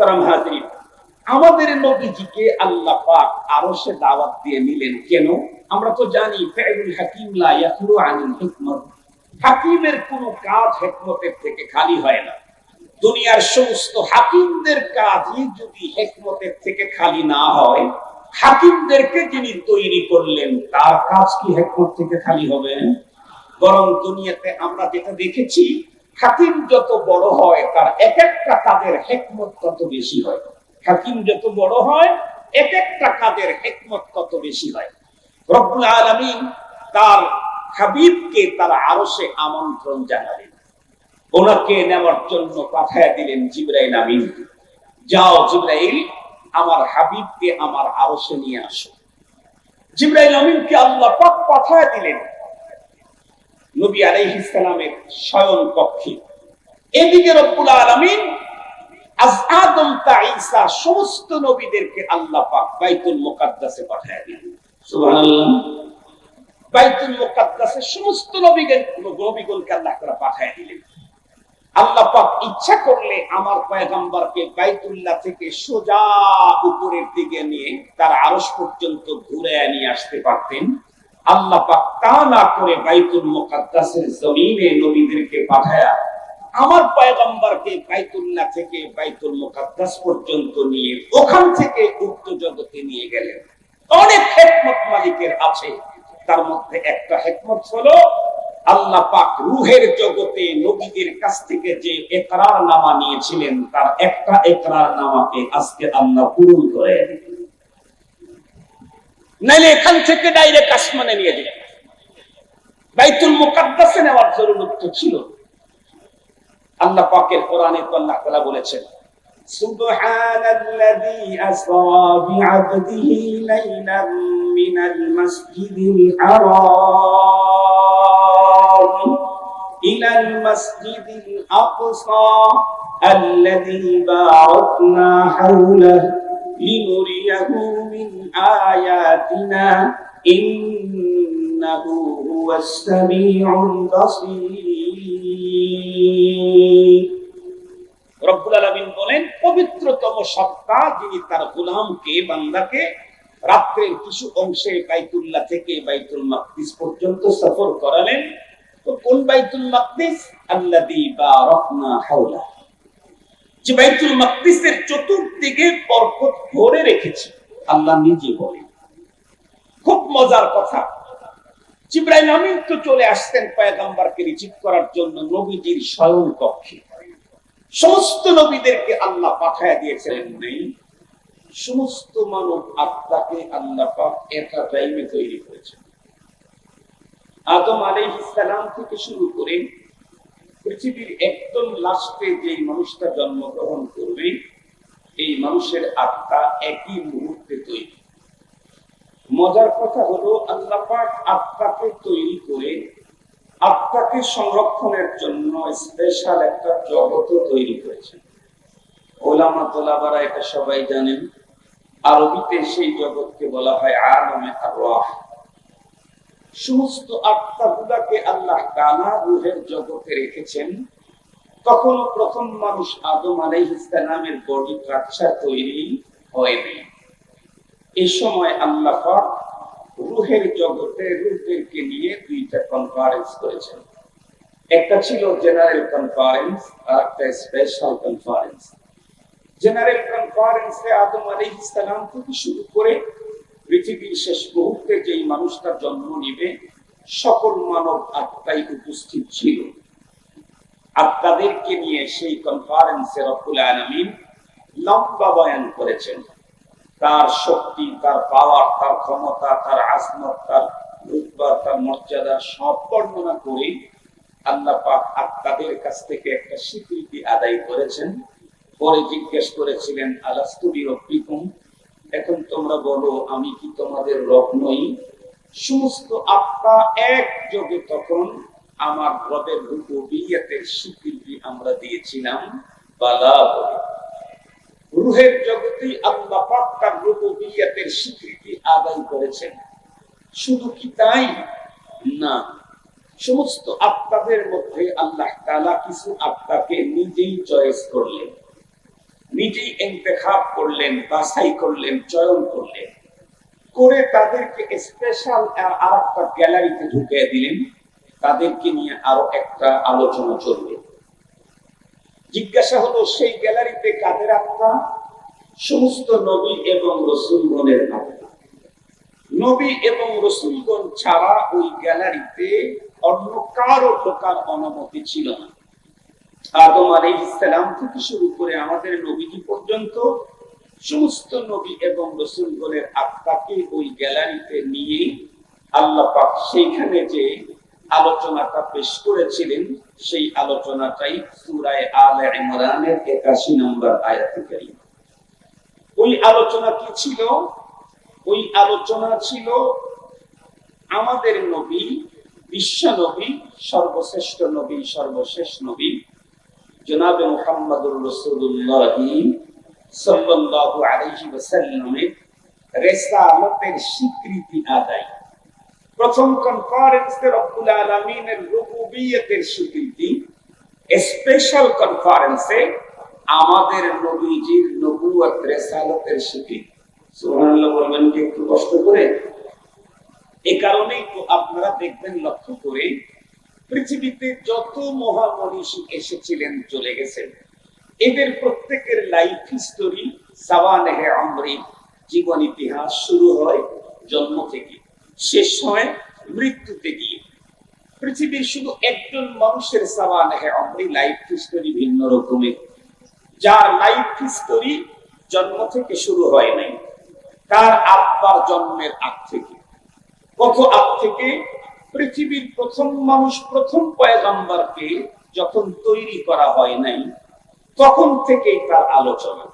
মুহতারাম হাজিরিন, আমাদের নবীজিকে আল্লাহ পাক আরশে দাওয়াত দিয়ে নিলেন কেন? আমরা তো জানি ফাইলুল হাকিম লা ইয়াখলু আনিল হিকমত, হাকিমের কোন কাজ হিকমতের থেকে খালি হয় না। দুনিয়ার সমস্ত হাকিমদের কাজই যদি হিকমতের থেকে খালি না হয়, হাকিমদেরকে যিনি তৈরি করলেন তার কাজ কি হিকমত থেকে খালি হবে? বরং দুনিয়াতে আমরা যেটা দেখেছি, হাকিম যত বড় হয় তার এক একটা কাজের হিকমত তত বেশি হয়। হাকিম যত বড় হয় এক একটা কাজের হিকমত তত বেশি হয়। রব্বুল আলামিন তার হাবিবকে তার আরশে আমন্ত্রণ জানালেন, ওনাকে নেওয়ার জন্য পাঠায় দিলেন জিবরাইল আমিন। যাও জিবরাইল, আমার হাবিবকে আমার আরশে নিয়ে আসো। জিবরাইল আমিনকে আল্লাহ পাক পাঠায় দিলেন নবী আলাইহিস সালামের শয়ন কক্ষে। এদিকে রব্বুল আলামিন আদম তা ঈসা সমস্ত নবীদেরকে আল্লাহ পাক বাইতুল মুকাদ্দাসে পাঠায় দিলেন। সুবহানাল্লাহ। বাইতুল মুকাদ্দাসে সমস্ত নবীগণকে আল্লাহ তাআলা পাঠায় দিলেন। আল্লাহ পাক ইচ্ছা করলে আমার পয়গম্বরকে বাইতুল্লাহ থেকে সোজা উপরের দিকে নিয়ে তার আরশ পর্যন্ত ঘুরে নিয়ে আসতে পারতেন। আল্লাহ পাক তা না করে বাইতুল মুকাদ্দাসের জমিনে নবীদেরকে পাঠায়া আমার পয়গম্বরকে বাইতুল্লাহ থেকে বাইতুল মুকাদ্দাস পর্যন্ত নিয়ে ওখান থেকে উক্ত জগতে নিয়ে গেলেন। অনেক হিকমত মালিকের আছে, তার মধ্যে একটা হিকমত হলো আল্লাহ পাক রূহের জগতে নবীদের কাছ থেকে যে ইকরার নামা নিয়েছিলেন তার একটা ইকরার নামাকে আজকে আল্লাহ পূরণ করে দিলেন। নাইলে এখান থেকে ডাইরেক্ট আসমানে নিয়ে দিলেন, বাইতুল মুকাদ্দাসে নেওয়ার জরুরত ছিল। আল্লাহ পাকের কোরআনে তো আল্লাহ তাআলা বলেছেন, সুবহানাল্লাযী আসরা বিআবদিহি লাইলাম মিনাল মাসজিদিল হারাম ইলাল মাসজিদিল আকসা আল্লাযী বারাকনা হাওলাহু লিনুরিয়াহু মিন আয়াতিনা ইন্নাহু হুয়াস সামিউল বাসীর। রব্বুল আলামিন বলেন, পবিত্রতম সত্তা যিনি তার গোলামকে বান্দাকে রাত্রের কিছু অংশে বাইতুল্লাহ থেকে বাইতুল মাকদিস পর্যন্ত সফর করালেন। তো কোন বাইতুল মাকদিস? আল্লাযী বারাকনা হাওলা, যে বাইতুল মাকদিসের চতুর্দিকে বরকত ভরে রেখেছে। আল্লাহ নিজে বলেন। খুব মজার কথা, জিবরাইল আমিন তো চলে আসতেন পয়গম্বরকে রিসিভ করার জন্য নবীজির শয়ন কক্ষে। সমস্ত নবীদেরকে আল্লাহ পাঠায় দিয়েছিলেন নেই, সমস্ত মানব আত্মাকে আল্লাহ পাক একটা টাইমে তৈরি করেছেন। আদম আলাইহিস সালাম থেকে শুরু করে পৃথিবীর একদম লাস্টে যে মানুষটা জন্মগ্রহণ করবে, এই মানুষের আত্মা একই মুহূর্তে তৈরি। মজার কথা হলো আল্লাহ পাক আত্মাকে তৈরি করে আত্মাকে সংরক্ষণের জন্য স্পেশাল একটা জগৎ তৈরি করেছেন। ওলামা তোলাবারা এটা সবাই জানেন, আরবিতে সেই জগৎকে বলা হয় আলামে আরওয়াহ। সমস্ত আত্মাগুলোকে আল্লাহ তাআলা রূহের জগতে রেখেছেন। তখন প্রথম মানুষ আদম আলাইহিস সালামের বডি স্ট্রাকচার তৈরি হয়নি। এই সময় আল্লাহ পাক রূহের জগতে রূহদেরকে নিয়ে দুইটা কনফারেন্স করেছেন। একটা ছিল জেনারেল কনফারেন্স আর একটা স্পেশাল কনফারেন্স। জেনারেল কনফারেন্সে আদম আলাইহিস সালাম থেকে শুরু করে পৃথিবীর শেষ মুহূর্তে যেই মানুষটা জন্ম নিবে সকল মানব আত্মাই উপস্থিত ছিল। আত্মাদেরকে নিয়ে সেই কনফারেন্সে রব্বুল আলামিন লম্বা বয়ান করেছেন। তার শক্তি, তার পাওয়ার, তার ক্ষমতা, তার আজমত, তার রুতবা, তার মর্যাদা সব বর্ণনা করে আল্লাহ পাক আত্মাদের কাছ থেকে একটা স্বীকৃতি আদায় করেছেন। পরে জিজ্ঞেস করেছিলেন, আলাস্তু বিরব্বিকুম, এখন তোমরা বলো আমি কি তোমাদের রব নই? সমস্ত আত্মা একযোগে তখন আমার রবের রুবুবিয়্যতের স্বীকৃতি আমরা দিয়েছিলাম। বালা বলে রূহের জগতে আল্লাহ পাক তার রুবুবিয়্যতের স্বীকৃতি আদায় করেছেন। শুধু কি তাই না, সমস্ত আত্মাদের মধ্যে আল্লাহ তাআলা কিছু আত্মাকে নিজেই চয়েস করলেন। নিজেই ইন্তেখাব করলেন, বাছাই করলেন, চয়ন করলেন, করে তাদেরকে স্পেশাল আর একটা গ্যালারিতে ঢুকিয়ে দিলেন। তাদেরকে নিয়ে আরো একটা আলোচনা চলবে। জিজ্ঞাসা হলো, সেই গ্যালারিতে কাদের আত্মা? সমস্ত নবী এবং রসুলগণের আত্মা। নবী এবং রসুলগণ ছাড়া ওই গ্যালারিতে অন্য কারো ঢোকার অনুমতি ছিল না। আদম আলাইহিস সালাম থেকে শুরু করে আমাদের নবীজি পর্যন্ত সমস্ত নবী এবং রসুলগণের আত্মাকে ওই গ্যালারিতে নিয়ে আল্লাহ পাক সেইখানে যে আলোচনাটা পেশ করেছিলেন, সেই আলোচনাটাই সূরা আলে ইমরানের ৮১ নম্বর আয়াতে কারিমা। ওই আলোচনা কি ছিল? ওই আলোচনা ছিল আমাদের নবী, বিশ্ব নবী, সর্বশ্রেষ্ঠ নবী, সর্বশেষ নবী জনাবে মুহাম্মদুর রাসূলুল্লাহ সাল্লাল্লাহু আলাইহি ওয়াসাল্লামের রিসালাতের স্বীকৃতি আদায়। প্রথম কনফারেন্সে রব্বুল আলামিনের রুবুবিয়তের স্বীকৃতি, স্পেশাল কনফারেন্সে আমাদের নবীজির নবুয়ত রিসালাতের স্বীকৃতি। সুবহানাল্লাহ বলবেন কি একটু কষ্ট করে? এই কারণেই তো আপনারা দেখবেন, লক্ষ্য করে পৃথিবীতে যত মহামনীষী এসেছিলেন, চলে গেছেন, এদের প্রত্যেকের লাইফ হিস্টোরি, সাওয়ানেহে আমরি, জীবন ইতিহাস শুরু হয় জন্ম থেকে, শেষ হয় মৃত্যুতে গিয়ে। পৃথিবীর শুধু একজন মানুষের সাওয়ানেহে আমরি, লাইফ হিস্টোরি ভিন্ন রকমের, যার লাইফ হিস্টোরি জন্ম থেকে শুরু হয় নাই, তার আব্বার জন্মের আগ থেকে। কত আগ থেকে? পৃথিবীর প্রথম মানুষ, প্রথম পয়গম্বরকে যখন তৈরি করা হয় নাই, তখন থেকেই তার আলোচনা।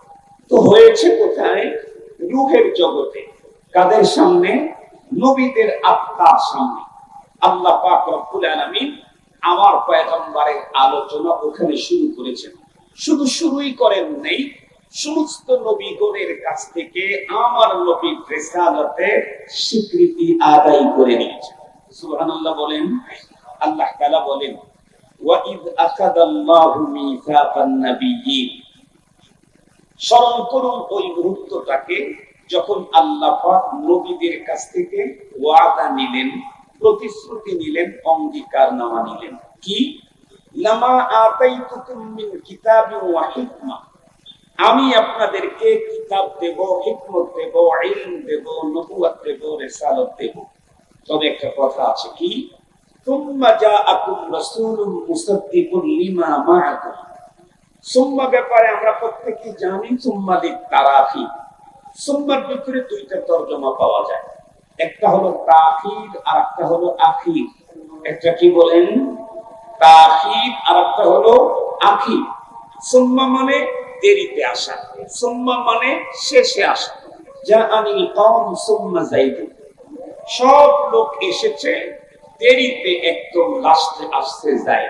তো হয়েছে কোথায়? রূহের জগতে। কাদের সামনে? নবীদের আত্মার সামনে। আল্লাহ পাক রব্বুল আলামিন আমার পয়গম্বরের আলোচনা ওখানে শুরু করেছেন। শুধু শুরুই করেন নেই, সমস্ত নবীগণের কাছ থেকে আমার নবীর রিসালাতের স্বীকৃতি আদায় করে নিয়েছেন। সুবহানাল্লাহ বলেন। আল্লাহ তাআলা বলেন, ওয়া ইয আখাযাল্লাহু মিসাকান নাবিয়্যিন। স্মরণ করুন ওই মুহূর্তটাকে যখন আল্লাহ পাক নবীদের কাছ থেকে ওয়াদা নিলেন, প্রতিশ্রুতি নিলেন, অঙ্গীকারনামা নিলেন। কি? লামা আতাইতুকুম মিন কিতাবিন ওয়া হিকমা, আমি আপনাদেরকে কিতাব দেব, হিকমত দেব, ইলম দেব, নবুয়ত দেব, রিসালাত দেব। তবে একটা কথা আছে, কি? সুম্মা জাআকুম রাসূলুম মুসাদ্দিকুন লিমা মাআকুম। সুম্মা ব্যাপারে আমরা প্রত্যেকই জানি, সুম্মা লিতারাফি। সুম্মার ভিতরে দুইটা তরজমা পাওয়া যায়, একটা হলো তাখির আর একটা হলো আখির। একটা কি বলেন? তাখির আর একটা হলো আখির। সুম্মা মানে দেরিতে আসা, সুম্মা মানে শেষে আসা। জাআনিল কওম সুম্মা যাইদু, সব লোক এসেছে, দেরিতে একদম লাস্টে আসতে যায়।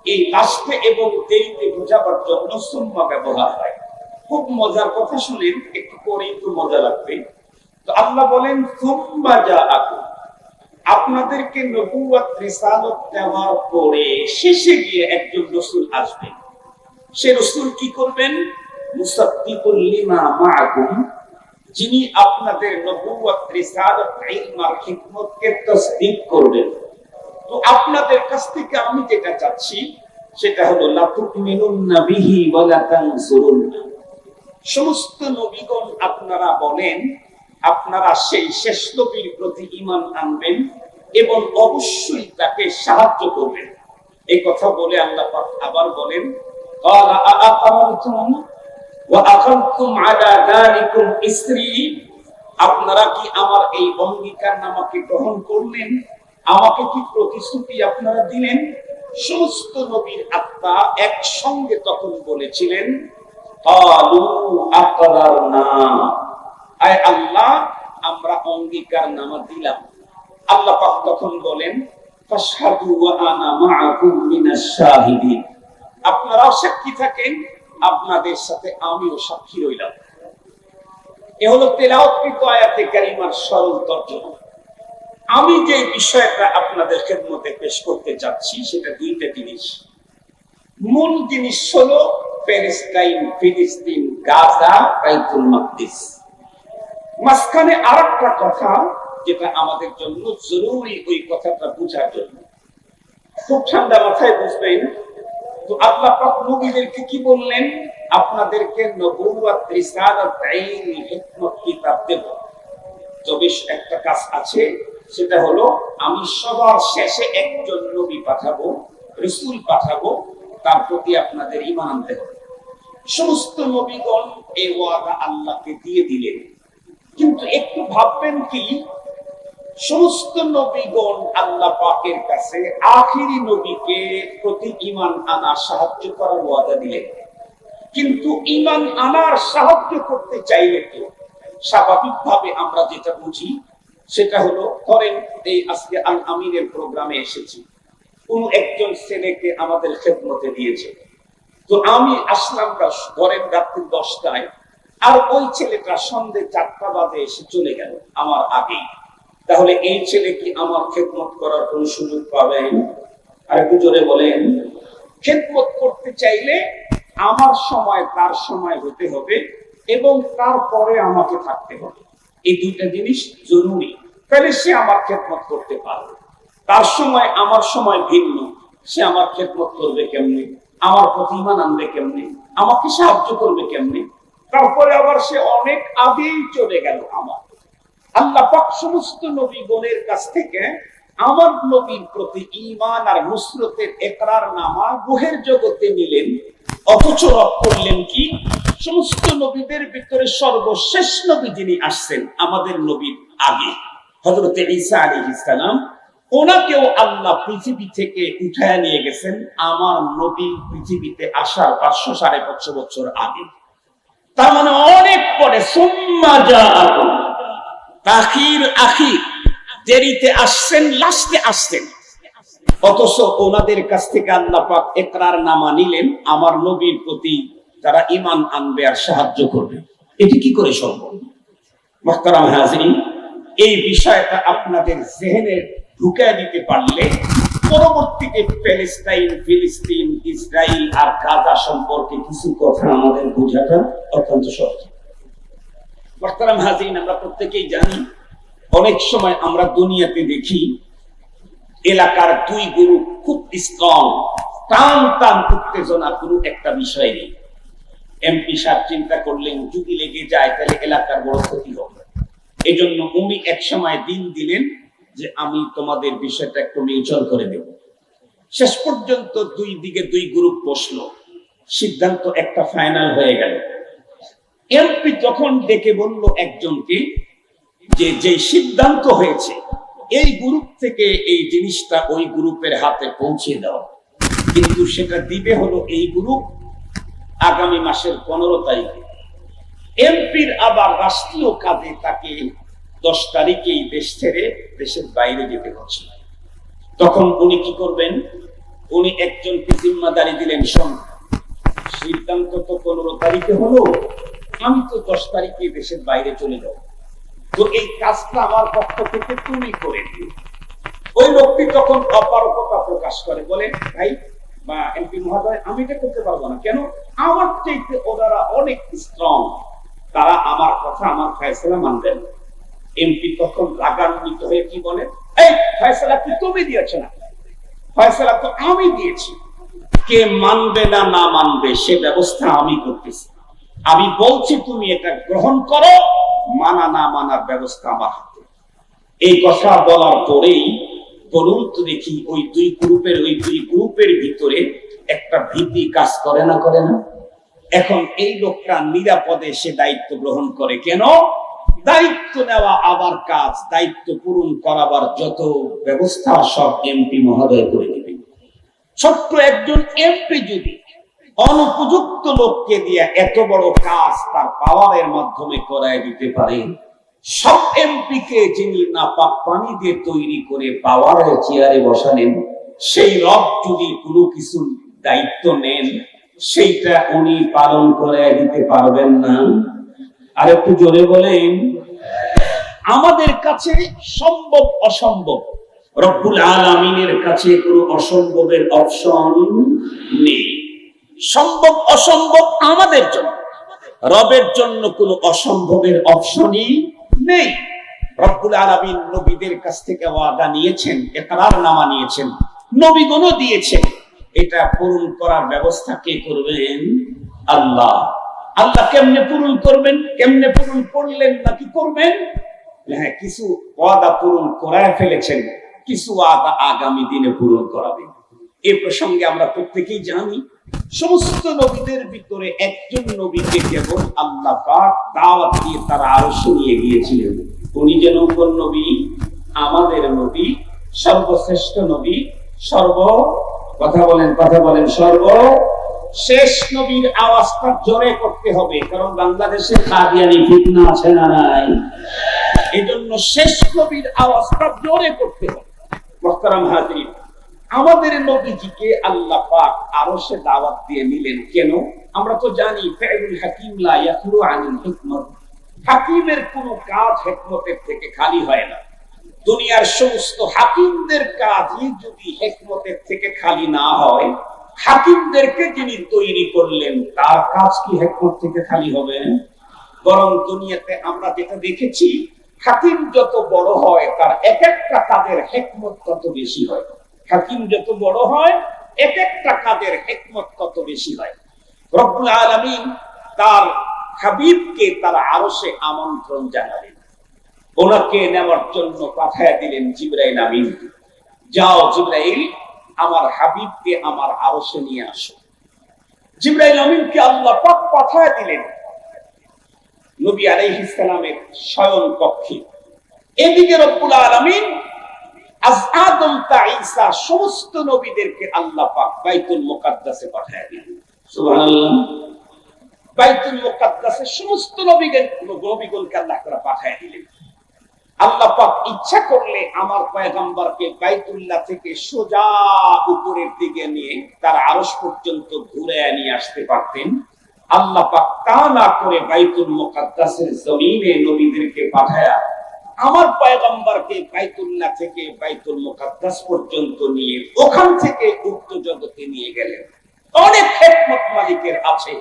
এই লাস্টে এবং দেরিতে বোঝাবার জন্য সুম্মা ব্যবহার হয়। খুব মজার কথা শুনেন, একটু পরে একটু মজা লাগবে। তো আল্লাহ বলেন, সুম্মা জাআকুম, আপনাদেরকে নবুয়ত রিসালাত দেওয়ার পরে শেষে গিয়ে একজন রাসূল আসবে। সে রাসূল কি করবেন? মুসাদ্দিকুল লিমা মাআকুম, যিনি আপনাদের নবুয়ত রিসালাত ইলম আর হিকমতকে তাসদীক করবেন। তো আপনাদের কাছ থেকে আমি যেটা চাচ্ছি সেটা হলো লা তুমিনুন্না বিহি ওয়া লা তানসুরুন্না। সমস্ত নবীগণ আপনারা বলেন, আপনারা সেই শেষ নবীর প্রতি ঈমান আনবেন এবং অবশ্যই তাকে সাহায্য করবেন। এই কথা বলে আল্লাহ পাক আবার বলেন, ক্বালা আআকারতুম ওয়া আখাযতুম আলা যালিকুম ইসরি, আপনারা কি আমার এই অঙ্গীকারনামাকে গ্রহণ করলেন? আমাকে কি প্রতিশ্রুতি আপনারা দিলেন? সমস্ত নবীর আত্মা একসঙ্গে তখন বলেছিলেন, ক্বালু আকরারনা, আয় আল্লাহ আমরা অঙ্গীকারনামা দিলাম। আল্লাহ পাক তখন বলেন, ফাশহাদু ওয়া আনা মাআকুম মিনাশ শাহিদিন, আপনারাও সাক্ষী থাকেন, আপনাদের সাথে আমিও সাক্ষী রইলাম। এ হলো তেলাওয়াতকৃত আয়াতে কারিমার সরল তর্জমা। আমি যে বিষয়টা আপনাদের খেদমতে পেশ করতে যাচ্ছি সেটা দুইটা জিনিস। মূল জিনিস হলো প্যালেস্টাইন, ফিলিস্তিন, গাজা, বাইতুল মাকদিস। মাঝখানে আরেকটা কথা যেটা আমাদের জন্য জরুরি, ওই কথাটা বোঝার জন্য খুব ঠান্ডা মাথায় বুঝবেন। তো আল্লাহ পাক নবীদেরকে কি বললেন? আপনাদেরকে নবুওয়াত, রিসালাত, ইলম, হিকমত, কিতাব দেব। তবে একটা কাজ আছে, সেটা হলো আমি সবার শেষে একজন নবী পাঠাবো, রাসূল পাঠাবো, তার প্রতি আপনাদের ঈমান আনতে হবে। সমস্ত নবীগণ এই ওয়াদা আল্লাহকে দিয়ে দিলেন। কিন্তু একটু ভাববেন কি, সমস্ত নবীগণ আল্লাহ পাকের কাছে আখিরি নবীকে প্রতি ঈমান আনার সাহায্য করার ওয়াদা দিলেন। কিন্তু ঈমান আনার সাহায্য করতে চাইলে তো স্বাভাবিকভাবে আমরা যেটা বুঝি সেটা হলো, ধরেন এই আজকে আল আমিনের প্রোগ্রামে এসেছি, কোন একজন ছেলেকে আমাদের খেদমতে দিয়েছে, তো আমি আসলাম ধরেন রাত্রি 10টায়, আর ওই ছেলেটা সন্ধ্যে 4টা বাজে এসে চলে গেল আমার আগেই, তাহলে এই ছেলে কি আমার খেদমত করার কোন সুযোগ পাবেন? আর একটু জোরে বলেন। খেদমত করতে চাইলে আমার সময় তার সময় হতে হবে এবং তারপরে আমাকে থাকতে হবে। এই দুইটা জিনিস জরুরি, তাহলে সে আমার খেদমত করতে পারবে। তার সময় আমার সময় ভিন্ন, সে আমার খেদমত করবে কেমনে, আমার প্রতি ঈমান আনবে কেমনে, আমাকে সাহায্য করবে কেমনে? তারপরে আবার সে অনেক আগেই চলে গেল আমার। আল্লাহ পাক সমস্ত নবীগণের কাছ থেকে আমার নবীর প্রতি ঈমান আর নুসরতের ইকরার নামা রূহের জগতে নিলেন, অথচ রব করলেন কি? সমস্ত নবীদের ভিতরে সর্বশেষ নবী যিনি আসছেন আমাদের নবীর আগে, হযরত ঈসা আলাইহিস সালাম, ওনাকেও আল্লাহ পৃথিবী থেকে উঠায় নিয়ে গেছেন আমার নবী পৃথিবীতে আসার 500-550 বছর আগে। তার মানে অনেক পরে, সুম্মা জাআকুম, তাখির আখির, দেরিতে আসছেন, লাস্টে আসছেন। অথচ ওনাদের কাছ থেকে আল্লাহ পাক ইকরার নামা নিলেন আমার নবীর প্রতি তারা ঈমান আনবে আর সাহায্য করবে। এটি কি করে সম্ভব? মুহতারাম হাজিরিন, এই বিষয়টা আপনাদের জেহেনে ঢুকায় দিতে পারলে পরবর্তীতে প্যালেস্টাইন, ফিলিস্তিন, ইসরায়েল আর গাজা সম্পর্কে কিছু কথা আমাদের বোঝাটা অত্যন্ত সহজ। মুহতারাম হাজিরিন, আমরা প্রত্যেকেই জানি, অনেক সময় আমরা দুনিয়াতে দেখি এলাকার দুই গ্রুপ খুব স্ট্রং, টান টান উত্তেজনা কোনো একটা বিষয় নেই। এমপি সাহেব চিন্তা করলেন যদি লেগে যায় তাহলে এলাকার বড় ক্ষতি হবে, এই জন্য উনি এক সময় দিন দিলেন যে আমি তোমাদের বিষয়টা একটু মিউচুয়াল করে দেব। শেষ পর্যন্ত দুই দিকে দুই গ্রুপ বসলো, সিদ্ধান্ত একটা ফাইনাল হয়ে গেল। এমপি যখন ডেকে বলল একজনকে যে যে সিদ্ধান্ত হয়েছে এই গ্রুপ থেকে এই জিনিসটা ওই গ্রুপের হাতে পৌঁছে দাও, কিন্তু সেটা দিবে হলো এই গ্রুপ আগামী মাসের 15 তারিখে। এমপির আবার রাষ্ট্রীয় কাজে তাকে 10 তারিখেই দেশ ছেড়ে দেশের বাইরে যেতে হচ্ছে। তখন উনি কি করবেন? উনি একজনকে জিম্মাদারি দিলেন, শোন, সিদ্ধান্ত তো 15 তারিখে হলো, আমি তো 10 তারিখে দেশের বাইরে চলে যাব, তো এই কাজটা আমার পক্ষ থেকে তুমি করে দিও। ওই লোকটি তখন অপারগতা প্রকাশ করে, বলে ভাই বা এমপি মহোদয়, আমি এটা করতে পারবো না। কেন? আমার চাইতে ওনারা অনেক স্ট্রং, তারা আমার কথা, আমার ফয়সালা মানবেন। এমপি তখন রাগান্বিত হয়ে কি বলে, এই ফয়সালা কি তুমি দিয়েছো না, ফয়সালা তো আমি দিয়েছি, কে মানবে না না মানবে সে ব্যবস্থা আমি করতেছি, আমি বলছি তুমি এটা গ্রহণ করো, মানা না মানার ব্যবস্থা আমার হাতে। এই কথা বলার পরেই বলুন তো দেখি ওই দুই গ্রুপের ভিতরে একটা ভীতি কাজ করে না করে না? এখন এই লোকটা নিরাপদে সে দায়িত্ব গ্রহণ করে। কেন? দায়িত্ব নেওয়া আবার কাজ, দায়িত্ব পূরণ করাবার যত ব্যবস্থা সব এমপি মহোদয় করে দিবেন। ছোট্ট একজন এমপি যদি অনুপযুক্ত লোককে দিয়ে এত বড় কাজ তার পাওয়ারের মাধ্যমে করায় দিতে পারেন, সব এমপি কে যিনি নাপাক পানি দিয়ে তৈরি করে পাওয়ারের চেয়ারে বসালেন, সেই রব যদি কোনো কিছু দায়িত্ব নেন সেইটা উনি পালন করে দিতে পারবেন না? আর একটু জোরে বলেন। আমাদের কাছে সম্ভব অসম্ভব, রব্বুল আলামিনের কাছে কোনো অসম্ভবের অপশন নেই। সম্ভব অসম্ভব আমাদের জন্য, রবের জন্য কোনো অসম্ভবের অপশনই নেই। রব্বুল আলামিন নবীদের কাছ থেকে ওয়াদা নিয়েছেন, ইকরারনামা নিয়েছেন, নবীগণও দিয়েছেন। এটা পূরণ করার ব্যবস্থা কে করবেন? আল্লাহ। আল্লাহ কেমনে পূরণ করবেন? কেমনে পূরণ করলেন নাকি করবেন? হ্যাঁ, কিছু ওয়াদা পূরণ করায় ফেলেছেন, কিছু ওয়াদা আগামী দিনে পূরণ করাবেন। এই প্রসঙ্গে আমরা প্রত্যেকেই জানি, সমস্ত নবীদের ভিতরে একজন নবীকে কেবল আল্লাহ পাক দাওয়াত দিয়ে তারা আরশে নিয়ে গিয়েছিলেন। উনি যেন কোন নবী? আমাদের নবী, সর্বশ্রেষ্ঠ নবী, কথা বলেন সর্বশেষ নবীর আওয়াজটা জোরে করতে হবে, কারণ বাংলাদেশে কাদিয়ানি ফিতনা আছে না নাই? এজন্য শেষ নবীর আওয়াজটা জোরে করতে হবে। মুহতারাম হাজির, আমাদের নবীজিকে আল্লাহ পাক আরশে দাওয়াত দিয়ে নিলেন কেন? আমরা তো জানি ফাইলুল হাকিম লা ইয়াখলু আনিল হিকমত। হাকিমের কোন কাজ হিকমতের থেকে খালি হয় না। দুনিয়ার সমস্ত হাকিমদের কাজই যদি হিকমতের থেকে খালি না হয়, হাকিমদেরকে যিনি তৈরি করলেন তার কাজ কি হিকমত থেকে খালি হবে? বরং দুনিয়াতে আমরা যেটা দেখেছি, হাকিম যত বড় হয় তার এক একটা কাজের হিকমত তত বেশি হয়। হাকিম যত বড় হয়, এক একটা কাজের হিকমত তত বেশি হয়। রব্বুল আলামিন তার হাবিবকে তার আরশে আমন্ত্রণ জানালেন, ওনাকে নেওয়ার জন্য পাঠায় দিলেন জিবরাইল আমিন। যাও জিবরাইল, আমার হাবিবকে আমার আরশে নিয়ে আসো। জিবরাইল আমিনকে আল্লাহ পাক পাঠায় দিলেন নবী আলাইহিস সালামের শয়ন কক্ষে। এদিকে রব্বুল আলামিন আদম তা ঈসা সমস্ত নবীদেরকে আল্লাহ পাক বাইতুল মুকাদ্দাসে পাঠায় দিলেন। সুবহানাল্লাহ। বাইতুল মুকাদ্দাসে সমস্ত নবীগণকে আল্লাহ তাআলা পাঠায় দিলেন। আল্লাহ পাক ইচ্ছা করলে আমার পয়গম্বরকে বাইতুল্লাহ থেকে সোজা উপরের দিকে নিয়ে তার আরশ পর্যন্ত ঘুরে নিয়ে আসতে পারতেন। আল্লাহ পাক তা না করে বাইতুল মুকাদ্দাসের জমিনে নবীদেরকে পাঠায়া আমার পয়গম্বরকে বাইতুল্লাহ থেকে বাইতুল মুকাদ্দাস পর্যন্ত নিয়ে ওখান থেকে উক্ত জগতে নিয়ে গেলেন। অনেক হিকমত মালিকের আছে,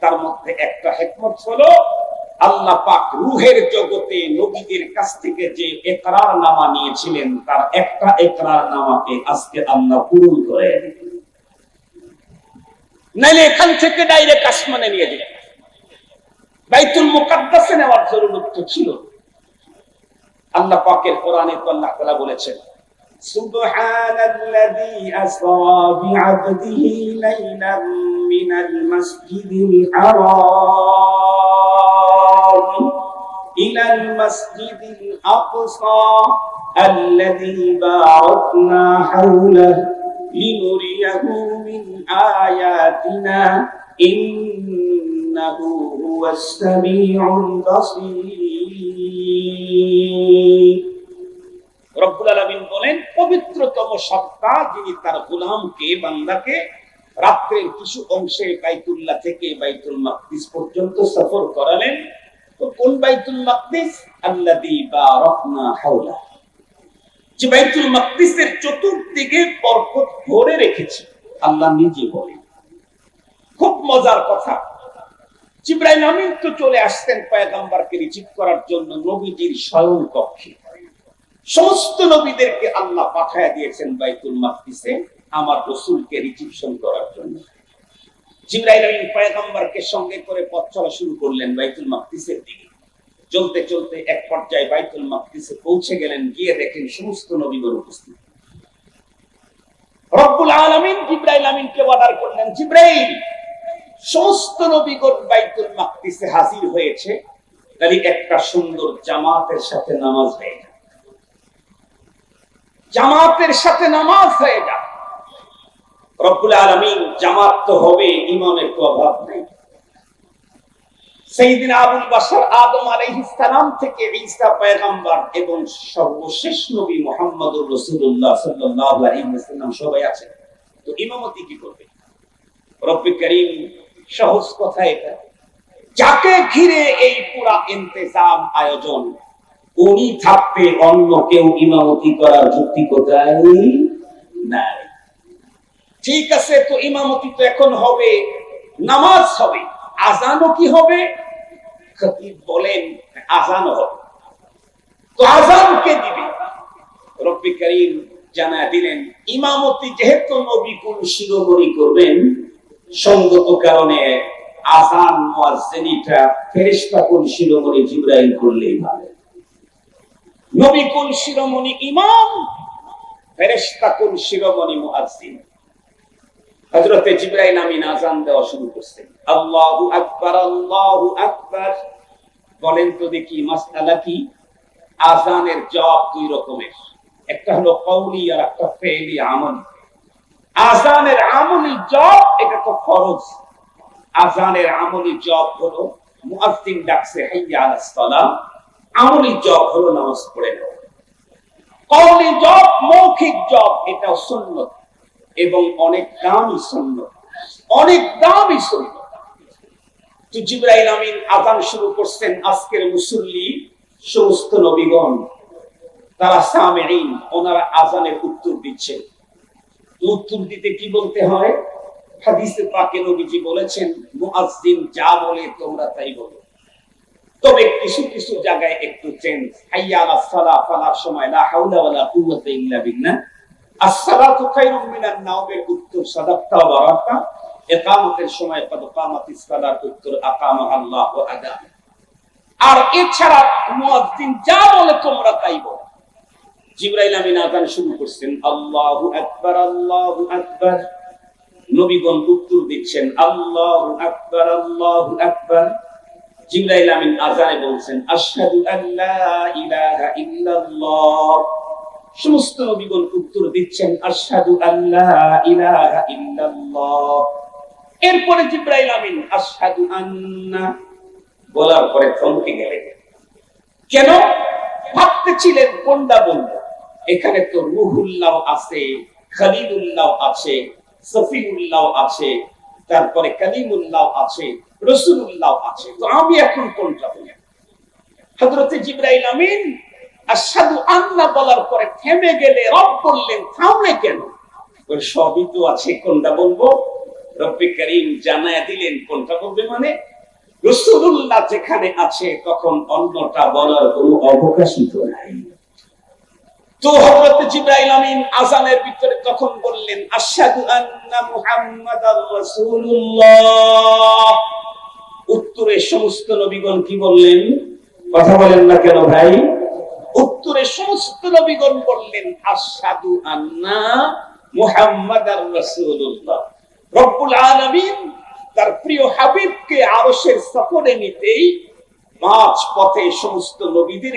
তার মধ্যে একটা হিকমত হলো আল্লাহ পাক রূহের জগতে নবীদের কাছ থেকে যে ইকরারনামা নিয়েছিলেন তার একটা ইকরারনামাকে আজকে আল্লাহ পূরণ করে দিলেন। নাইলে এখান থেকে ডাইরেক্ট আসমানে নিয়ে দিলেন, বাইতুল মুকাদ্দাসে নেওয়ার জরুরত ছিল। আল্লাহ পাকের কোরআনে তো আল্লাহ তাআলা বলেছেন, সুবহানাল্লাযী আসরা বিআবদিহি লাইলাম মিনাল মাসজিদিল হারাম ইলাল মাসজিদিল আকসা আল্লাযী বারাকনা হাওলাহু লিনুরিয়াহু মিন আয়াতিনা ইন্নাহু হুয়াস সামিউল বাসীর। রব্বুল আলামিন বলেন, পবিত্রতম সত্তা যিনি তার গোলামকে বান্দাকে রাত্রের কিছু অংশে বাইতুল্লাহ থেকে বাইতুল মাকদিস পর্যন্ত সফর করালেন। তো কোন বাইতুল মাকদিস? আল্লাযী বারাকনা হাওলা, যে বাইতুল মাকদিসের চতুর্দিকে বরকত ভরে রেখেছে। আল্লাহ নিজে বলেন। খুব মজার কথা, জিবরাইল আমিন তো চলে আসতেন পয়গম্বরকে রিসিভ করার জন্য নবীজির শয়ন কক্ষে। সমস্ত নবীদেরকে আল্লাহ পাঠায় দিয়েছেন বাইতুল মাকদিসে আমার রাসূলকে রিসিপশন করার জন্য। জিবরাইল আমিন পয়গম্বরকে সঙ্গে করে পথ চলা শুরু করলেন বাইতুল মাকদিসের দিকে। চলতে চলতে এক পর্যায়ে বাইতুল মাকদিসে পৌঁছে গেলেন, গিয়ে দেখেন সমস্ত নবীগণ উপস্থিত। রব্বুল আলামিন জিবরাইল আমিনকে অর্ডার করলেন, জিবরাইল, সমস্ত নবীগণ বাইতুল মাকদিসে হাজির হয়েছে, তাহলে একটা সুন্দর জামাতের সাথে নামাজ হয়ে যায়, জামাতের সাথে নামাজ হয়ে যায়। রব্বুল আলামিন জামাত তো হবে, ইমামের তো অভাব নেই। সাইয়্যিদিনা আবুল বাশার আদম আলাইহিস সালাম থেকে ঈসা পয়গম্বর এবং সর্বশেষ নবী মুহাম্মদুর রাসূলুল্লাহ সাল্লাল্লাহু আলাইহি ওয়াসাল্লাম সবাই আছেন। তো ইমামতি কি করবে? রব্বুল কারীম সহজ কথা এটা, যাকে ঘিরে এই পুরা ইন্তেজাম আয়োজন, উনি থাকতে অন্য কেউ ইমামতি করার যুক্তি কোথায় নাই। ঠিক আছে, তো ইমামতি তো এখন হবে নামাজ হবে, আজানও কি হবে? খতিব বলেন আজান হবে। তো আজান কে দিবে? রব্বি করিম জানায় দিলেন, ইমামতি যেহেতু নবী কোন শিরোমণি করবেন, সঙ্গত কারণে আজান মুয়াজ্জিনটা ফেরেশতা কোন শিরোমণি জিবরাইল করলেই ভালো। নবী কোন শিরোমণি ইমাম, ফেরেশতা কোন শিরোমণি মুয়াজ্জিন। হযরতে জিবরাইল আমিন আজান দেওয়া শুরু করছেন। আল্লাহু আকবার, আল্লাহু আকবার। বলেন তো দেখি মাসআলা কি? আজানের জবাব দুই রকমের, একটা হলো কওলি আর একটা ফেলি আমল। আজানের আমলি জবাব এটা তো ফরজ। আজানের আমলি জবাব হলো মুয়াজ্জিন ডাকছে হাইয়া আলাস সালাহ, আমলি জবাব হলো নামাজ পড়ে নাও। কওলি জবাব মৌখিক জবাব, এটা সুন্নাত এবং অনেক দামি সুন্নাত, অনেক দামি সুন্নাত। তো জিবরাইল আমিন আজান শুরু করছেন। আজকের মুসল্লি সমস্ত নবীগণ তারা সামিঈন, ওনারা আজানের উত্তর দিচ্ছেন। উত্তর দিতে কি বলতে হয়? হাদিসে পাকে নবীজি বলেছেন, মুয়াজ্জিন যা বলে তোমরা তাই বলো। তবে কিছু কিছু জায়গায় একটু চেঞ্জ। হাইয়া আলাস সালাহ ফালার সময় লা হাওলা ওয়ালা কুওয়াতা ইল্লা বিল্লাহ, আস-সালাতু খায়রুম মিনান নাওমের উত্তর সাদাক্তা ওয়া বারাকা, ইকামতের সময় ক্বাদ কামাতিস সালাত উত্তর আকামা আল্লাহু আদা। আর এছাড়া মুয়াজ্জিন যা বলে তোমরা তাই বলো। জিবরাইল আমিন আযান শুরু করছেন, আল্লাহু আকবার, আল্লাহু আকবার। নবীগণ উত্তর দিচ্ছেন, আল্লাহু আকবার, আল্লাহু আকবার। জিবরাইল আমিন আযানে বলছেন, আশহাদু আল্লা ইলাহা ইল্লাল্লাহ। সমস্ত নবীগণ উত্তর দিচ্ছেন, আশহাদু আল্লা ইলাহা ইল্লাল্লাহ। এরপরে জিবরাইল আমিন আশহাদু আন্না বলার পরে থমকে গেলেন। কেন? ভাবতেছিলেন কোনটা বলবো। এখানে তো রূহুল্লাহ আছে, খলিলুল্লাহ আছে, সফিউল্লাহ আছে, তারপরে কালিমুল্লাহ আছে, রাসূলুল্লাহ আছে। তো আমি এখন কোনটা বলবো? হযরতে জিবরাইল আমিন আশহাদু আন্না বলার পরে থেমে গেলে রব বললেন, থামলে কেন? সবই তো আছে, কোনটা বলবো? রব্বি করিম জানায়া দিলেন কোনটা বলবে। মানে রাসূলুল্লাহ যেখানে আছে তখন অন্যটা বলার কোনো অবকাশই তো নাই। তো হযরত জিবরাইল আমিন আযানের ভিতরে তখন বললেন, আশহাদু আন্না মুহাম্মাদার রাসূলুল্লাহ। উত্তরে সমস্ত নবীগণ কি বললেন? কথা বলেন না কেন ভাই? উত্তরে সমস্ত নবীগণ বললেন, আশহাদু আন্না মুহাম্মাদার রাসূলুল্লাহ। রব্বুল আলামিন তার প্রিয় হাবিবকে আরশের সফরে নিতেই মাঝ পথে সমস্ত নবীদের